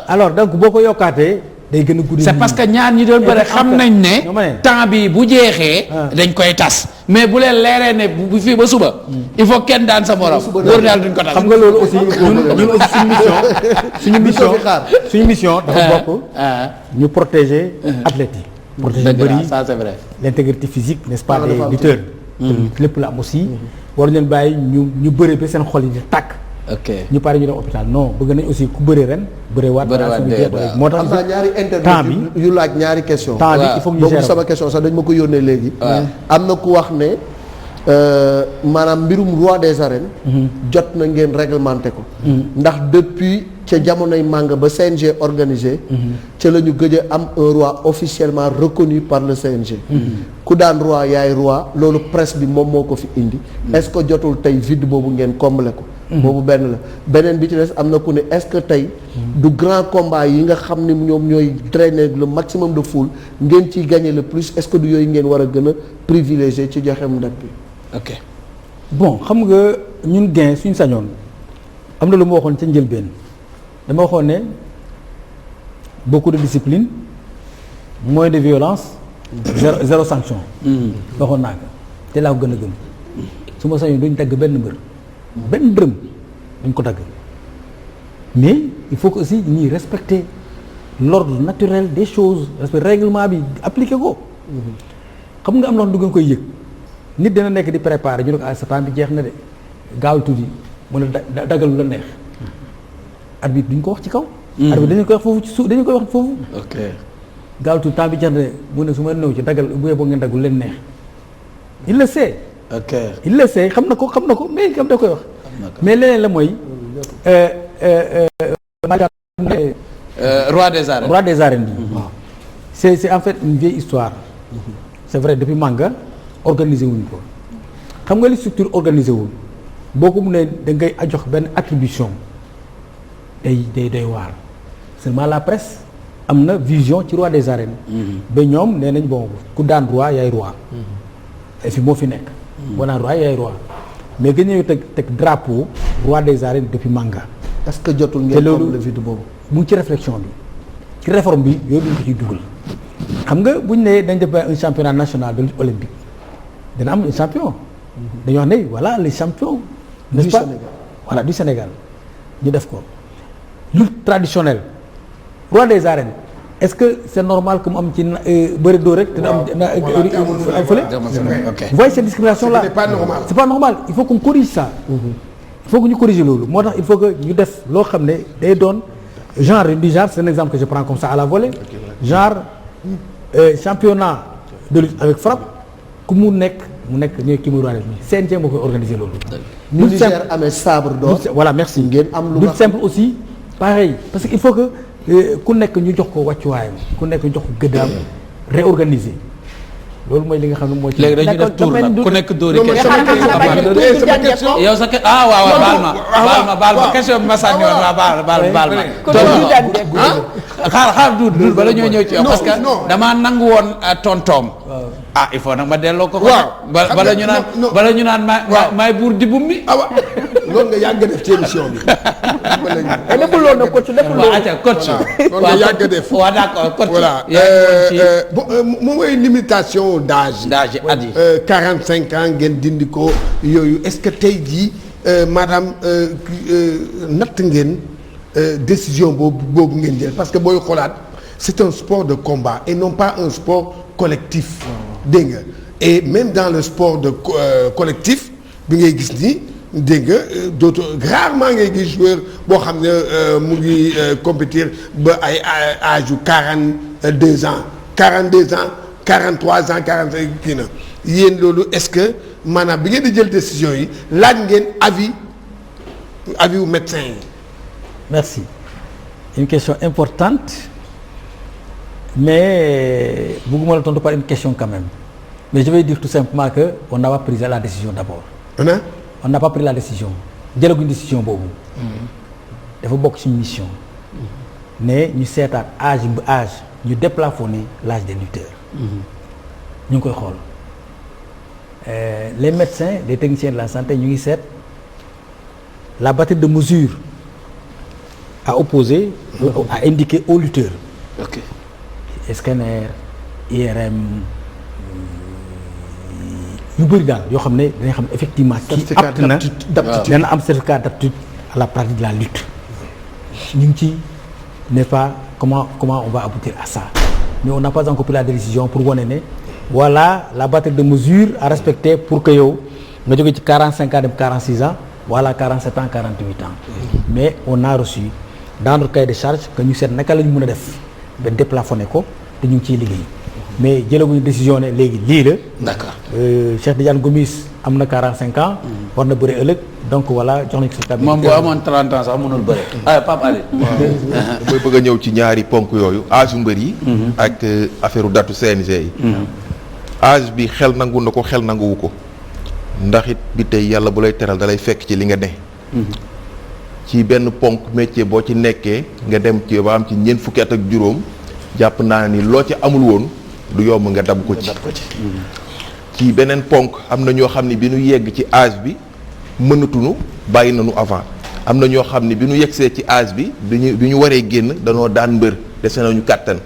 alors donc boo ko yokkaatee. day gën a guddi c'est parce que ñaar ñi doon bëre xam nañ ne temps bi bu jeexee dañ koy tas mais bu leen leeree ne bu fii ba suba il faut kenn daan sa morom wóor na duñ ko tas. xam nga loolu aussi ñun aussi suñu mission dafa bokk ñu protéger athlètes yi protéger bëri ça c'est vrai l'intégrité physique n'est-ce pas des lutteurs lépp la am aussi waru leen bàyyi ñu bëre ba seen xol yi di tàkk. ok ñu pare ñu dem hôpital non bëgg nañ aussi ku bëree ren. bëree waat moo tax am naa ñaari temps bi internet yu laaj ñaari question temps bi il faut que ñu gérer sama question sax dañ ma ko yónnee léegi. am na ku wax ne maanaam mbirum roi des arènes. jot na ngeen réglementé ko. ndax depuis ca jamonoy màng ba CNG organisé. ca la ñu gëj a am un roi officiellement reconnu par le CNG. ku daan roi yaay roi loolu presse bi moom moo ko fi indi. est-ce que jotul tey vide boobu ngeen combler ko. boobu benn la beneen bi ci des am na ku ne est-ce que tey du grand combat yi nga xam ne ñoom ñooy drainer le maximum de foule ngeen ciy gagner le plus est-ce que du yooyu ngeen war a gën a privilégier ci joxem date bi. ok bon xam nga ñun gain suñu sañoon am na lu ma waxoon ca njëlbeen dama waxoon ne beaucoup de discipline moins de violence zéro sanction. waxoon naa ko te laa ko gën a gëm su ma sañoon duñ dagg benn mbër. benn dërëm dañ ko dagg mais il faut que aussi ñuy respecter l'ordre naturel des choses respect règlement bi appliquer ko xam nga am na du ngeen koy yëg nit dina nekk di préparer ñu ne ko sa temps bi jeex na de gaaw tuuti mu ne daggal lu la neex arbitre duñ ko wax ci kaw arbitre dañu koy wax foofu ci suuf dañu koy wax foofu ok gaaw tuuti temps bi jeex na de mu ne su ma nëw ci daggal bu yeboo ngeen daggul leen neex il le sait ok il le sait xam na ko mais kam da koy wax mais leneen la mooy roi des arènes bi waaw c'est en fait une vieille histoire c'est vrai depuis manga organisé wuñ ko xam nga li structure organisé wul boo ko mënee da ngay jox benn attribution day waar seulement la presse am na vision ci roi des arènes ba ñoom nee nañ bon ku daan roi yaay roi et fi moo fi nekk boo naan roi yaay roi mais gën ñëw teg drapeau roi des arènes depuis manga. est-ce que jotul ngeen xam le vide boobu. mu ngi ci réflexion bi ci réforme bi yooyu dañ ko ciy dugal xam nga buñ ne dañ def un championnat national de lutte olympique dina am un champion. dañoo wax ne voilà les champions. n'est-ce pas voilà du Sénégal ñu def ko lutte traditionnelle roi des arènes est-ce que c'est normal que mu am ci bëri doo rek. waaw am fële. vous voyez cette discrimination là. c'est pas normal il faut qu'on corrige ça. il faut que ñu corriger loolu moo tax il faut que ñu def loo xam ne day doon genre du genre c'est un exemple que je prends comme ça à la volée genre championnat de lutte avec frappe ku mu nekk ñooy kii muy roi CNG moo koy organiser loolu. ñu Niger amee sabre d'or. voilà merci ngeen am lu lutte simple aussi pareil parce que il faut que. ku nekk ñu jox ko wàccuwaayam ku nekk ñu jox ko gëddaam réorganiser loolu mooy li nga xam ne moo ci. léegi dañuy def tour nag ku nekk dóori yow sa baal ma question bi ma sànni woon baal ma xaar duud bala ñoo ñëw ci yow. parce que damaa nangu woon tontoom. ah il faut nag ma delloo ko. waaw bala ñu naan maay buur di bum mi. awa loolu nga yàgg def ci émission bi. deful loolu nag coach deful loolu. waaw acca coach. loolu nga yàgg def. waaw d'accord coach. voilà moom mooy limitation d'âge. d'âge at yi. 45 ans ngeen dindi ko yooyu est-ce que tey jii madame natt ngeen décision boobu ngeen jël parce que booy xoolaat c'est un sport de combat et non pas un sport collectif. dégg nga et même dans le sport de collectif bi ngay gis ni dégg nga rarement ngay gis joueur boo xam ne mu ngi compétir ba ay âge yu 42 ans 43 ans 45 kii na yéen loolu est-ce que maanaam bi ngeen di jël décision yi laaj ngeen avis wu médecin yi. Merci. Une question importante mais bëgguma la tontu par une question quand même mais je vais dire tout simplement que on n'a pas pris la décision d'abord. On n'a pas pris la décision jëlaguñ décision boobu. dafa bokk ci mission. ne ñu seetaat âge ñu déplafonner l'âge des lutteurs. ñu ngi koy xool les médecins les techniciens de la santé ñu ngi seet la batterie de mesure à opposer à indiquer aux lutteurs. ok scanner IRM yu bëri daal yoo xam ne dañuy xam effectivement. kii apte na dana am certificat d'aptitude à la pratique de la lutte. ñu ngi ci n'est pas comment on va aboutir à ça mais on n'a pas encore pris la décision pour wane ne voilà la batterie de mesure à respecter pour que yow nga jóge ci 45 ans dem 46 ans voilà 47 ans 48 ans. mais on a reçu dans notre cahier de charge que ñu seet naka la ñu mën a def ba déplafonné ko te ñu ngi ciy liggéey mais jëlaguñu décision ne léegi lii la. d'accord Cheikh Tidiane Gomis am na 45 ans. war na bëri ëllëg donc voilà jox nañu ko sa moom boo amoon 30 ans sax mënul bëri. Pape Alé. damay bëgg a ñëw ci ñaari ponk yooyu âge yu mbër yi. ak affaire datu CNG yi. âge bi xel nangu na ko xel nanguwu ko. ndax it bi tey yàlla bu lay teral dalay fekk ci li nga ne. ci benn ponk métier boo ci nekkee nga dem ci ba am ci ñeent fukki at ak juróom jàpp naa ni loo ci amul woon du yomb nga dab ko ci. ci beneen ponk am na ñoo xam ne bi ñu yegg ci âge bi mënatuñu bàyyi nañu avant am na ñoo xam ne bi ñu yeggsee ci âge bi bi ñu waree génn danoo daan mbër dese nañu kàttan.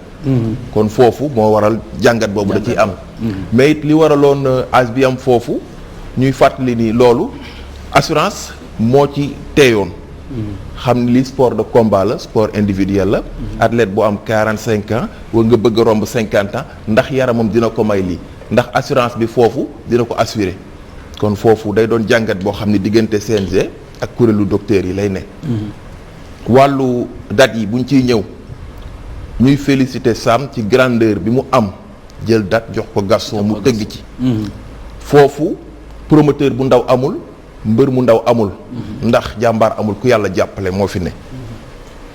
kon foofu moo waral jàngat boobu da ciy am. mais it li waraloon âge bi am foofu ñuy fàttali ni loolu assurance moo ci teeyoon. xam ni li sport de combat la sport individuel la. athlète bu am 45 ans wa nga bëgg a romb 50 ans ndax yaramam dina ko may lii ndax assurance bi foofu dina ko assurer kon foofu day doon jàngat boo xam ne diggante CNG ak kuréelu docteurs yi lay ne. wàllu date yi buñ ciy ñëw ñuy féliciter Sam ci grandeur bi mu am jël date jox ko Gaston mu tëgg ci. foofu promoteur bu ndaw amul. mbër mu ndaw amul ndax jàmbaar amul ku yàlla jàppale moo fi ne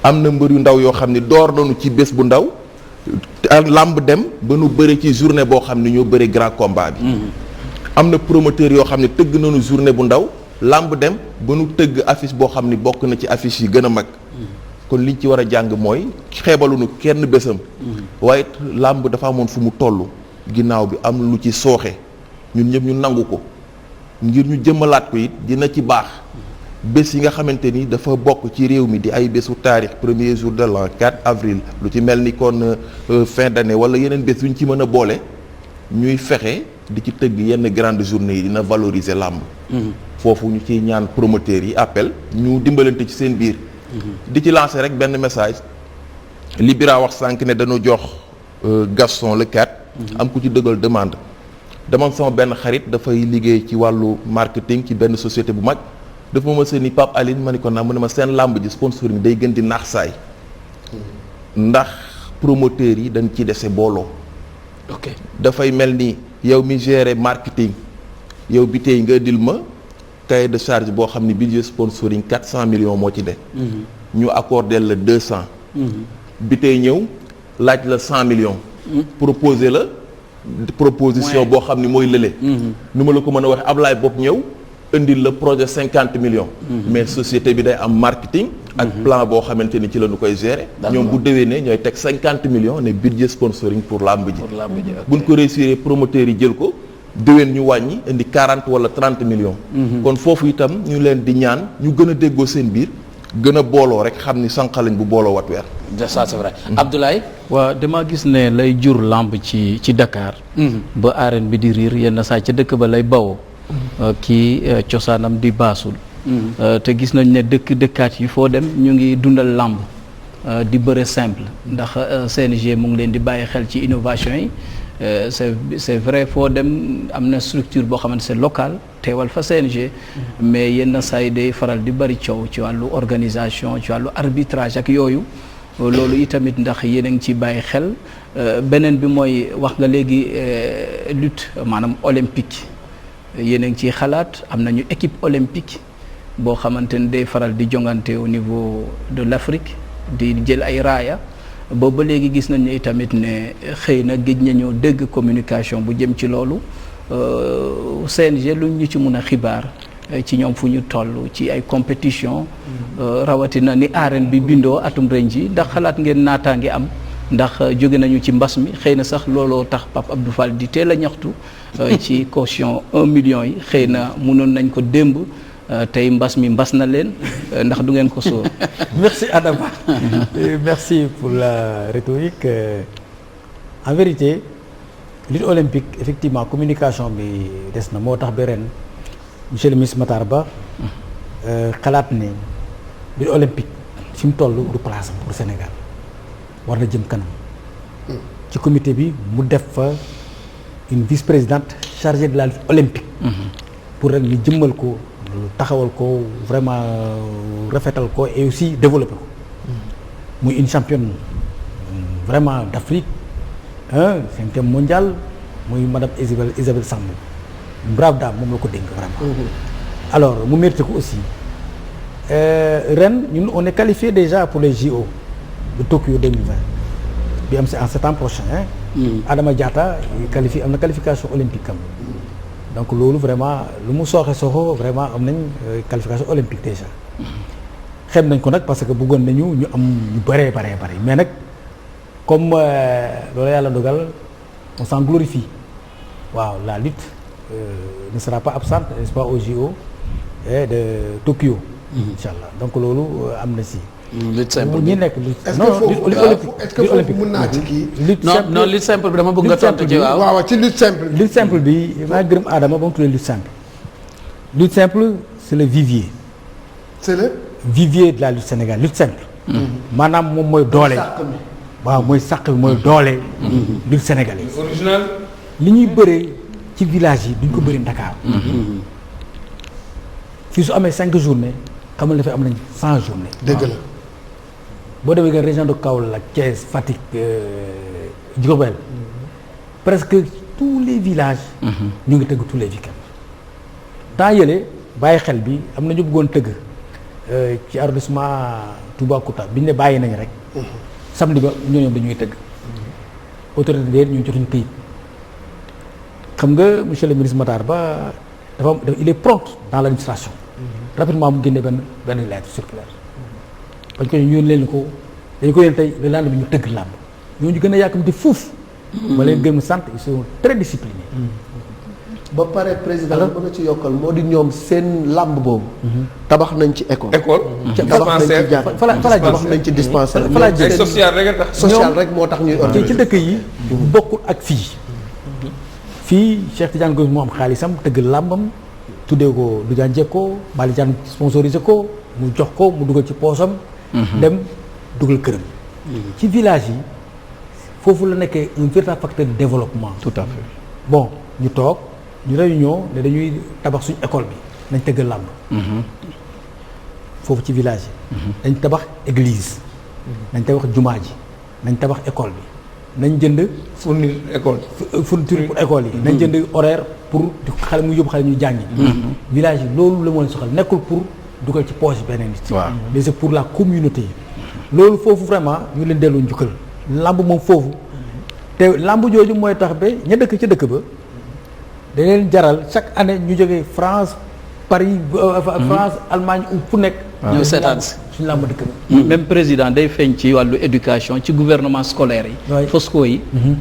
am na mbër yu ndaw yoo xam ne door nañu ci bés bu ndaw làmb dem ba nu bëre ci journée boo xam ne ñoo bëre grand combat bi am na promoteur yoo xam ne tëgg nañu journée bu ndaw làmb dem ba nu tëgg affiche boo xam ne bokk na ci affiche yi gën a mag kon liñ ci war a jàng mooy xeebaluñu kenn bésam waaye làmb dafa amoon fu mu toll ginnaaw bi am lu ci sooxe ñun ñëpp ñu nangu ko ngir ñu jëmmalaat ko it dina ci baax bés yi nga xamante ni dafa bokk ci réew mi di ay bésu taarix premier jour de l'an 4 avril lu ci mel ni kon fin d'année wala yeneen bés yu ñu ci mën a boole ñuy fexe di ci tëgg yenn grande journée yi dina valoriser làmb foofu ñu ciy ñaan promoteurs yi appel ñu dimbalante ci seen biir di ci lancer rek benn message li Bira wax sànq ne dañu jox Gaston le 4 am ku ci dëggal demande dama sama benn xarit dafay liggéey ci wàllu marketing ci benn société bu mag dafa ma seen ni Pape Aline ma ni ko naa mu ne ma seen làmb ji sponsoring day gën di naax saay ndax promoteurs yi dañ ci dese booloo. ok dafay mel ni yow mi gérer marketing yow bi tey nga dil ma cahier de charge boo xam ne budget sponsoring 400 millions moo ci de ñu accordé la 200. bi tey ñëw laaj la 100 millions. proposé la. proposition boo xam ni mooy lële. nu ma la ko mën a waxee Ablaye bopp ñëw indil la projet 50 millions. mais société bi day am marketing. ak plan boo xamante ni ci la ñu koy gérer. ñoom bu déwénee ñooy teg 50 millions ne budget sponsoring pour làmb ji. buñ ko réussir promoteurs yi jël ko. déwén ñu wàññi indi 40 wala 30 millions. kon foofu itam ñu leen di ñaan ñu gën a déggoo seen biir. gën a booloo rek xam ni sànqalañ bu booloo wat weer. ça c'est vrai Abdoulaye. waaw dama gis ne lay jur lamb ci Dakar. ba arène bi di riir yenn saa ca dëkk ba lay bawoo. kii cosaanam di baasul. te gis nañ ne dëkkaat yi foo dem ñu ngi dundal lamb di bëre simple ndax CNG mu ngi leen di bàyyi xel ci innovation yi. c'est vrai foo dem am na structure boo xamante c'est local teewal fa CNG mais yenn saa yi day faral di bari coow ci wàllu organisation ci wàllu arbitrage ak yooyu loolu itamit ndax yéen a ngi ci bàyyi xel beneen bi mooy wax nga léegi lutte maanaam olympique yéen a ngi ciy xalaat am nañu équipe olympique boo xamante ne day faral di jongante au niveau de l'Afrique di jël ay raaya boobu ba léegi gis nañ ne tamit ne xëy na géej nañoo dégg communication bu jëm ci loolu CNG lu ñu ci mun a xibaar ci ñoom fu ñu toll ci ay compétition rawatina ni arène bi bindoo atum ren ji ndax xalaat ngeen naataange am ndax jóge nañu ci mbas mi xëy na sax looloo tax Pape Abdou Fall di teel a ñaxtu ci caution 1 million yi xëy na mënoon nañ ko démb tey mbas mi mbas na leen ndax du ngeen ko sóor. Merci Adama. Merci pour la rhétorique. En vérité lutte olympique effectivement communication bi des na moo tax ba ren monsieur le ministre Matar Ba xalaat ne lutte olympique fi mu toll du place pour Sénégal war na jëm kanam. ci comité bi mu def fa une vice-présidente chargée de la lutte olympique. pour rek ñu jëmmal ko. taxawal ko vraiment rafetal ko et aussi développer ko muy une championne vraiment d'Afrique cinquième mondial muy madame Isabelle Samb brave dame moom la ko dénk vraiment alors mu mérite ko aussi ren ñun on est qualifié déjà pour les JO de Tokyo 2020 bi am si en septembre prochain Adama Diatta qualifié am na qualification olympique am donc loolu vraiment lu mu soxo vraiment am nañ qualification olympique déjà xem nañ ko nag parce que bëggoon nañu ñu am ñu bëree mais nag comme loolu yàlla dogal on s'en glorifie waaw la lutte ne sera pas absente n'est-ce pas au JO de Tokyo inchallah donc loolu am na si lutte simple ñi nekk est-ce que foofu mën naa ci kii. non lutte simple bi dama bëgg nga tontu ci waaw ci lutte simple. lutte simple bi maa gërëm Adama ba mu tuddee lutte simple. lutte simple c'est le vivier. c'est le vivier de la lutte sénégalaise lutte simple. maanaam moom mooy doole. waaw mooy sàq bi mooy doole. lutte sénégalaise. original. li ñuy bëree ci village yi duñ ko bëri Dakar. fii su amee 5 journées xamal dafay am nañ 100 journées. dëgg la. boo demee nga région de Kaolack Thiès Fatick Diourbel presque tous les villages ñu ngi tëgg tous les week-ends temps yële bàyyi xel bi am na ñu bëggoon tëgg ci arrondissement Toubacouta bi ñu ne bàyyi nañ rek samedi ba ñooñu dañuy tëgg autorité de ñu jotuñu këyit xam nga monsieur le ministre Matar Ba dafa il est prompt dans l'administration rapidement mu génne benn lettre circulaire parce que ñu leen ko dañu ko leen tey le lendemain bi ñu tëgg làmb ñooñu gën a yàkkamti fuuf. ma leen gën a sant ils sont très disciplinés. ba pare président bi mën a ci yokkal moo di ñoom seen làmb boobu. tabax nañ ci école. tabax nañ ci jàkka tabax nañ ci dispensaire. fa la jëlee social rek a tax. social rek moo tax ñuy organiser ci dëkk yi. bokkul ak fii. fii Cheikh Tidiane Gomis moo am xaalisam tëgg làmbam tuddee ko Dudiane Diecko Malick Diagne sponsorisé ko mu jox ko mu dugal ci poosam. dem dugal këram. ci village yi foofu la nekkee un véritable facteur de développement. tout à fait bon ñu toog ñu réunion ne dañuy tabax suñu école bi nañ tëgg làmb. foofu ci village yi. nañ tabax église. nañ tabax jumaa ji nañ tabax école bi nañ jënd. fourniture pour école yi. nañ jënd horaire pour xale mu yóbbu xale ñu jàngi. village yi loolu la moo soxal nekkul pour. dugal ci poche beneen nit. waaw mais c'est pour la communauté. loolu foofu vraiment ñu leen delloo njukkal. lamb moom foofu te lamb jooju mooy tax ba ña dëkk ca dëkk ba da leen jaral chaque année ñu jógee France Paris France Allemagne fu nekk. ñëw seetaan si suñu làmb dëkk bi. même président day feeñ ci wàllu éducation ci gouvernement scolaire yi. Fosco yi.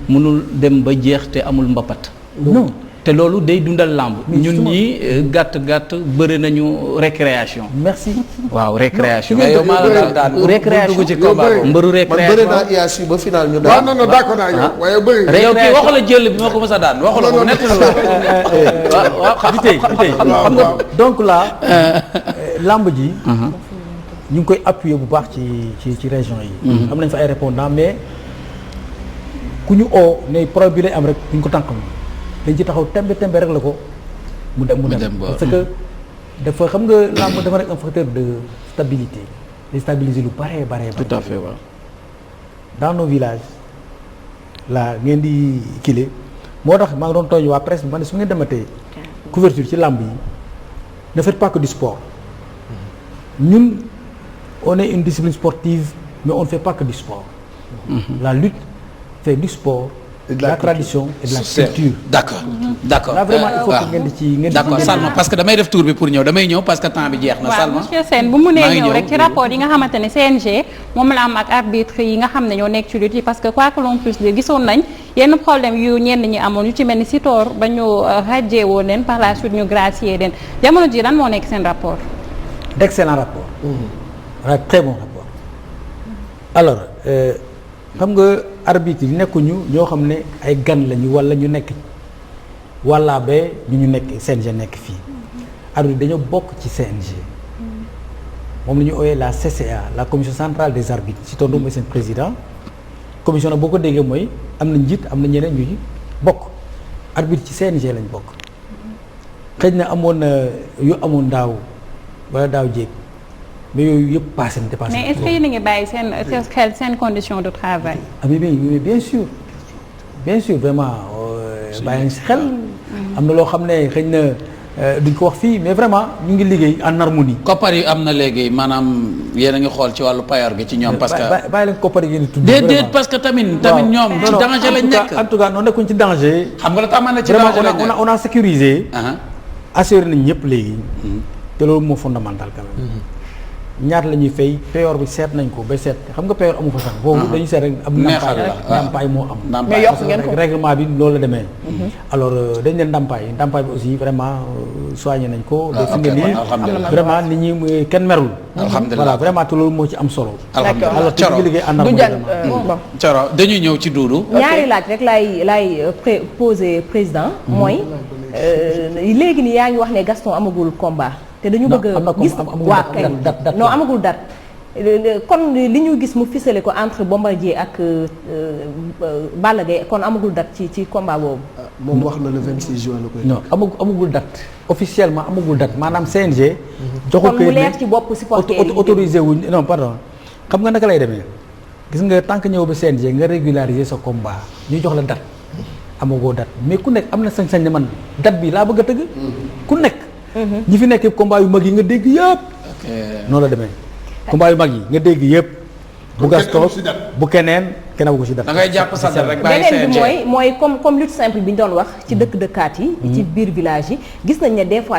mënul dem ba jeex te amul mbapat. non te loolu day dundal làmb. ñun ñii gàtt bëri nañu récréation. merci. waaw récréation. mais yow maa la daan récréation dugg ci combat mbëru récréation man bëri naa IAS ba final ñu waaw non d'accord naa yow waaye bëri. yow kii waxu la jël bi ma ko mës a daan waxu la ko nett la waaw xam nga donc là làmb ji. ñu ngi koy appuyer bu baax ci région yi. am nañ fa ay répondants mais ku ñu oo ne problème bi lay am rek ñu ko tànk dañ ci taxaw tembe rek la ko mu dem parce que dafa xam nga làmb dafa nekk un facteur de stabilité de stabiliser lu bare. tout à fait waaw. dans nos villages là ngeen di kile moo tax maa ngi doon tooñ waa presse bi ma ne su ngeen dematee couverture ci làmb yi ne faites pas que du sport ñun on est une discipline sportive mais on ne fait pas que du sport. La lutte fait du sport. de la tradition et de la culture. d'accord là vraiment il faut que ngeen di ci d'accord Salma parce que damay def tour bi pour ñëw damay ñëw parce que temps bi jeex na. Salma monsieur Sène bu mu nee ñëw rek ci rapport yi nga xamante ne CNG moom la am ak arbitre yi nga xam ne ñoo nekk ci lutte yi parce que quoi que l'on puisse dire gisoon nañ yenn problème yu ñenn ñi amoon yu ci mel ni Sitor ba ñu radié woon leen par la suite ñu gracier leen jamono ji lan moo nekk seen rapport. d'excellent rapport. un très bon rapport. alors xam nga arbitre yi nekkuñu ñoo xam ne ay gan lañu wala ñu nekk wala ba ñu nekk CNG nekk fii arbitre dañoo bokk ci CNG moom la ñu ooyee la CCA la commission centrale des arbitres si tontu mooy seen président commission nag boo ko déggee mooy am na njiit am na ñeneen ñu bokk arbitre ci CNG lañ bokk xëy na amoon na yu amoon daaw wala daaw jéeg mais yooyu yëpp passé na dépassé. mais est-ce que yéen a ngi bàyyi seen xel seen condition de travail. ah mais bien sûr vraiment bàyyi nañ si xel. am na loo xam ne xëy na duñ ko wax fii mais vraiment ñu ngi liggéey en harmonie. koppar yi am na léegi maanaam yéen a ngi xool ci wàllu payoor gi ci ñoom. parce que bàyyi leen koppar yi ngeen di tudd. déedéet parce que tamit ñoom. ci danger lañ nekk en tout cas noonu nekkuñ ci danger. xam nga la tax man na ci danger lañ nekk on a sécurisé. assuré nañ ñëpp léegi. te loolu moo fondamental quand même. ñaata la ñuy fay payoor bi seet nañ ko ba seet xam nga payoor amu fa sax. boobu dañuy seet rek am ndàmpaay moo am. mais yokk ngeen ko règlement bi loolu la demee. alors dañ leen ndàmpaay bi aussi vraiment soigné nañ ko. ba fi nga nii vraiment nit ñi kenn merul. alhamdulilah voilà vraiment te loolu moo ci am solo. alhamdulilah alors te ñu ngi liggéey ànd ak Coro dañuy ñëw ci Doudou. ñaari laaj rek laay poser président. mooy léegi nii yaa ngi wax ne Gaston amagul combat. te dañu bëgg a gis waa kay non amagul date kon li ñu gis mu ficelé ko entre Bombardier ak Balla Gaye kon amagul date ci combat boobu. moom wax na le 26 juin la koy. non amagul date officiellement amagul date maanaam CNG. joxul kon mu leer ci bopp supporter yi autorisé wuñ non pardon xam nga naka lay demee gis nga tant que ñëw ba CNG nga régulariser sa combat ñu jox la date amagoo date mais ku nekk am na sañ-sañ ne man date bi laa bëgg a tëgg. ku nekk. ñi fi nekk yëpp combat yu mag yi nga dégg yëpp. noonu la demee. combat yu mag yi nga dégg yëpp. bu Gaston bu keneen bu si def. da ngay jàpp sa date rek bàyyi beneen bi mooy comme lutte simple bi ñu doon wax. ci dëkk dëkkaat yi. ci biir village yi gis nañ ne des fois.